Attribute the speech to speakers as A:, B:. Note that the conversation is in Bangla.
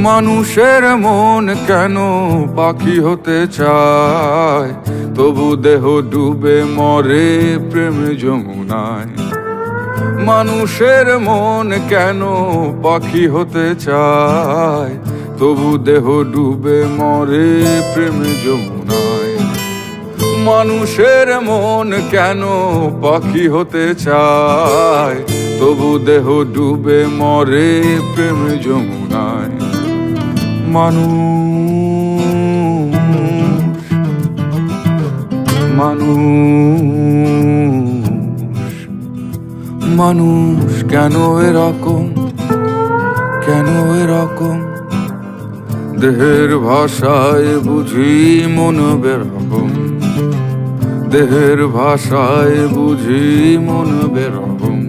A: মানুষের মন কেন পাখি হতে চায়, তবু দেহ ডুবে মরে প্রেম যমুনায়। মানুষের মন কেন পাখি হতে চায়, তবু দেহ ডুবে মরে প্রেম যমুনায়। মানুষের মন কেন পাখি হতে চায়, তবু দেহ ডুবে মরে প্রেম যমুনায়। মানুষ কেন এরকম, কেন এরকম? দেহের ভাষায় বুঝি মন বেরকম, দেহের ভাষায় বুঝি মন বেরকম।